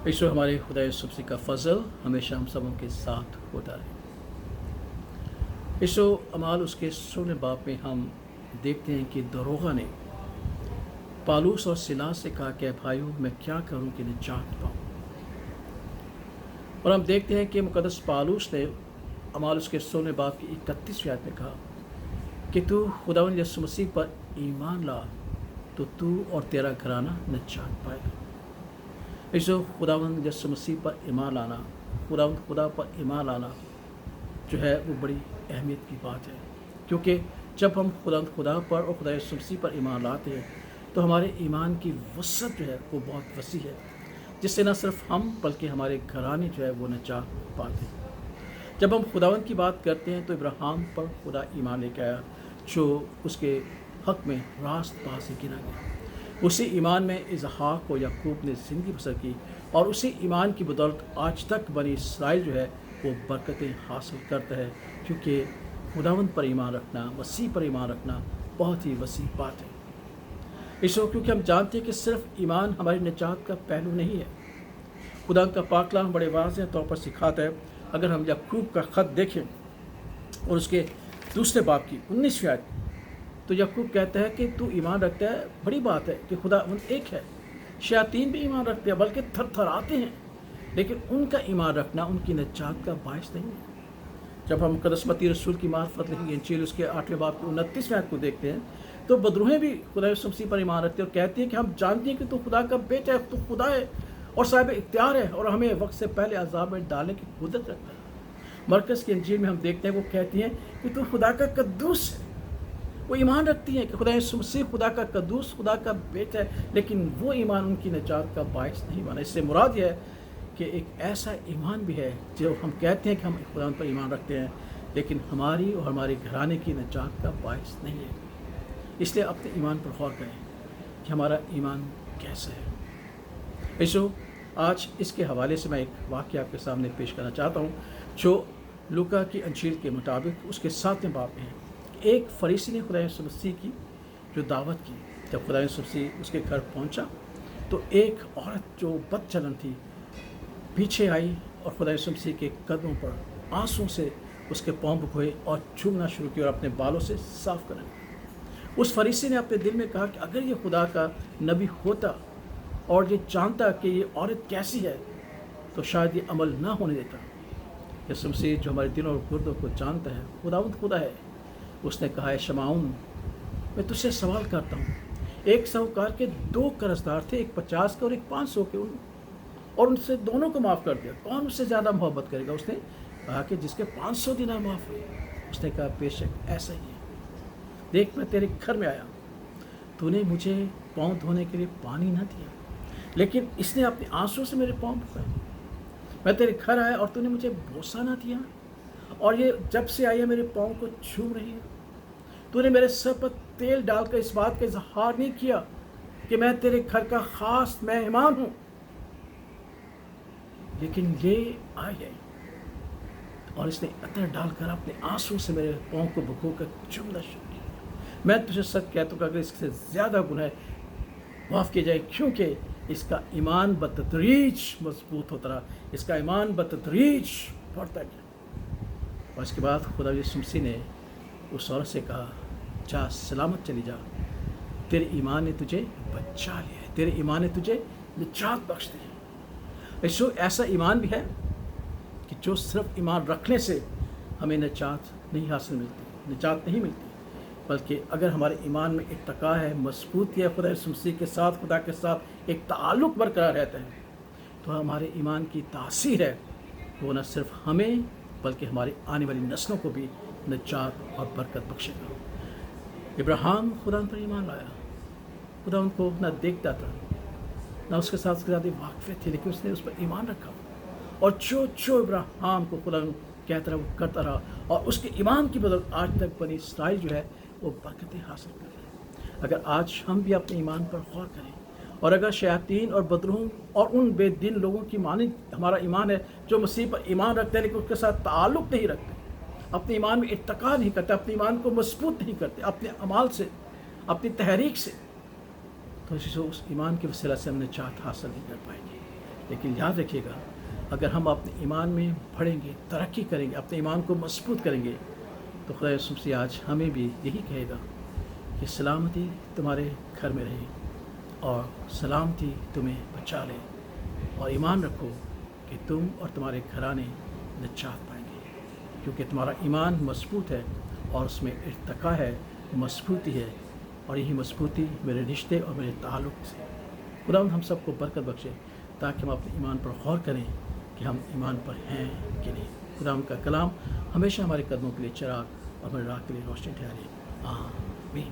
ईश्वर हमारे खुदा यूसुफ का फ़ज़ल हमेशा हम सबों के साथ होता रहे। ईशो अमाल उसके 16 बाब में हम देखते हैं कि दरोगा ने पालूस और सिला से कहा कि भाइयों मैं क्या करूं कि निजात पाऊं। और हम देखते हैं कि मुकद्दस पालूस ने अमाल उसके 16 बाब की 31वीं आयत में कहा कि तू खुदावंद यीशु मसीह पर ईमान ला तो तू और तेरा घराना निजात पाएगा। ईशो खुदावंद यीशु मसीह पर ईमान लाना, खुदा पर ईमान लाना जो है वो बड़ी अहमियत की बात है, क्योंकि जब हम खुदा पर और खुदा यीशु मसीह पर ईमान लाते हैं तो हमारे ईमान की वसअत जो है वो बहुत वसी है, जिससे न सिर्फ हम बल्कि हमारे घराने जो है वो निजात पाते हैं। जब हम खुदावंद की बात करते हैं तो इब्राहिम पर खुदा ईमान लेके आया जो उसके हक़ में रास्त पास गिना गया। उसी ईमान में इसहाक और याकूब ने ज़िंदगी बसर की और उसी ईमान की बदौलत आज तक बनी इसराइल जो है वो बरकतें हासिल करता है, क्योंकि खुदावंद पर ईमान रखना, मसीह पर ईमान रखना बहुत ही वसी बात है। इसो क्योंकि हम जानते हैं कि सिर्फ ईमान हमारी निजात का पहलू नहीं है। खुदा का पाक कलाम बड़े वाज़ेह तौर पर सिखाता है। अगर हम याकूब का ख़त देखें और उसके दूसरे बाब की 19वीं आयत, तो याकूब कहता है कि तू ईमान रखता है, बड़ी बात है कि खुदा एक है। शयातीन भी ईमान रखते हैं, बल्कि थरथराते हैं, लेकिन उनका ईमान रखना उनकी निजात का बायस नहीं है। जब हम मुक़द्दस मत्ती रसूल की मार्फत लिखी इंजील उसके 8वें बाब की 29वें आयत को देखते हैं तो बदरूहें भी खुदा यीशु मसीह पर ईमान रखते हैं और कहती हैं कि हम जानते हैं कि तू खुदा का बेटा है, तू खुदा है और साहिब इख्तियार है और हमें वक्त से पहले अज़ाब में डालने की कुदरत रखता है। मरकज़ की इंजील में हम देखते हैं वो कहती हैं कि तू खुदा का कद्दूस है। वो ईमान रखती हैं कि खुदा यीशु मसीह खुदा का कद्दूस, खुदा का बेटा है, लेकिन वो ईमान उनकी निजात का बायस नहीं बना। इससे मुराद यह है कि एक ऐसा ईमान भी है जो हम कहते हैं कि हम खुदा पर ईमान रखते हैं, लेकिन हमारी और हमारे घराने की निजात का बायस नहीं है। इसलिए अपने ईमान पर गौर करें कि हमारा ईमान कैसा है। यीशु आज इसके हवाले से मैं एक वाक़या आपके सामने पेश करना चाहता हूँ जो लूका की अंजील के मुताबिक उसके 7वें बाब में है। एक फरीसी ने खुदा यीशु मसीह की जो दावत की, जब खुदा यीशु मसीह उसके घर पहुंचा तो एक औरत जो बदचलन थी पीछे आई और खुदा यीशु मसीह के कदमों पर आंसू से उसके पाँव धोए और चूमना शुरू किया और अपने बालों से साफ करने लगा। उस फरीसी ने अपने दिल में कहा कि अगर ये खुदा का नबी होता और ये जानता कि ये औरत कैसी है तो शायद ये अमल ना होने देता। यीशु मसीह जो हमारे दिलों और गुर्दों को जानता है, खुदावंद खुदा है, उसने कहा है शमाउन मैं तुझसे सवाल करता हूँ, एक साहूकार के 2 कर्जदार थे, एक 50 के और एक 500 के, और उनसे दोनों को माफ़ कर दिया। कौन उससे ज़्यादा मोहब्बत करेगा? उसने कहा कि जिसके 500 दिनार माफ़ हुए। उसने कहा बेशक ऐसा ही है। देख मैं तेरे घर में आया, तूने मुझे पाँव धोने के लिए पानी ना दिया, लेकिन इसने अपने आंसू से मेरे पाँव धोए। मैं तेरे घर आया और तूने मुझे बोसा ना दिया, और ये जब से आई है मेरे पाँव को छूम रही है। तूने मेरे सर पर तेल डालकर इस बात का इजहार नहीं किया कि मैं तेरे घर का खास मेहमान हूँ, लेकिन ये आई है और इसने अतर डालकर अपने आंसू से मेरे पाँव को भिगोकर चूमना शुरू किया। मैं तुझे सच कहता हूँ कि अगर इससे ज़्यादा गुनाह माफ़ किए जाए, क्योंकि इसका ईमान बतदरीज मजबूत होता रहा, इसका ईमान बतदरीज बढ़ता गया। और इसके बाद खुदा यीशु मसीह ने उस औरत से कहा जा सलामत चली जा, तेरे ईमान ने तुझे बचा लिया है, तेरे ईमान ने तुझे निजात बख्श दी है। ऐसा ईमान भी है कि जो सिर्फ ईमान रखने से हमें निजात नहीं हासिल मिलती, निजात नहीं मिलती, बल्कि अगर हमारे ईमान में इत्तका है, मजबूती है, खुदा यीशु मसीह के साथ, खुदा के साथ एक ताल्लुक़ बरकरार रहता है, तो हमारे ईमान की तासीर है वो न सिर्फ हमें बल्कि हमारी आने वाली नस्लों को भी निजात और बरकत बख्शेगा। इब्राहिम खुदा पर ईमान लाया, खुदा उनको न देखता था, न उसके साथ ज़्यादा वाक़फ़ थे, लेकिन उसने उस पर ईमान रखा और जो इब्राहिम को खुदा कहता रहा वो करता रहा, और उसके ईमान की बदौलत आज तक बनी इसराइल जो है वो बरकतें हासिल कर रहे हैं। अगर आज हम भी अपने ईमान पर गौर करें, और अगर शयातीन और बदरूहों और उन बेदीन लोगों की मानी हमारा ईमान है जो मसीह पर ईमान रखते हैं लेकिन उसके साथ ताल्लुक़ नहीं रखते, अपने ईमान में इत्तका नहीं करते, अपने ईमान को मजबूत नहीं करते अपने अमाल से, अपनी तहरीक से, तो उस ईमान के वसीला से हम निजात हासिल नहीं कर पाएंगे। لیکن یاد رکھیے گا اگر ہم اپنے ایمان میں بڑھیں گے، ترقی کریں گے، اپنے ایمان کو مضبوط کریں گے، تو خدا یسوع مسیح آج ہمیں بھی یہی کہے گا کہ سلامتی تمہارے گھر میں رہے اور سلامتی تمہیں بچا لے، اور ایمان رکھو کہ تم اور تمہارے گھرانے نجات پائیں گے، کیونکہ تمہارا ایمان مضبوط ہے اور اس میں ارتقا ہے، مضبوطی ہے، اور یہی مضبوطی میرے رشتے اور میرے تعلق سے۔ خدا ہم سب کو برکت بخشے تاکہ ہم اپنے ایمان پر غور کریں کہ ہم ایمان پر ہیں کہ نہیں۔ خدا کا کلام ہمیشہ ہمارے قدموں کے لیے چراغ اور ہمارے راہ کے لیے روشنی ٹھہرے۔ آمین۔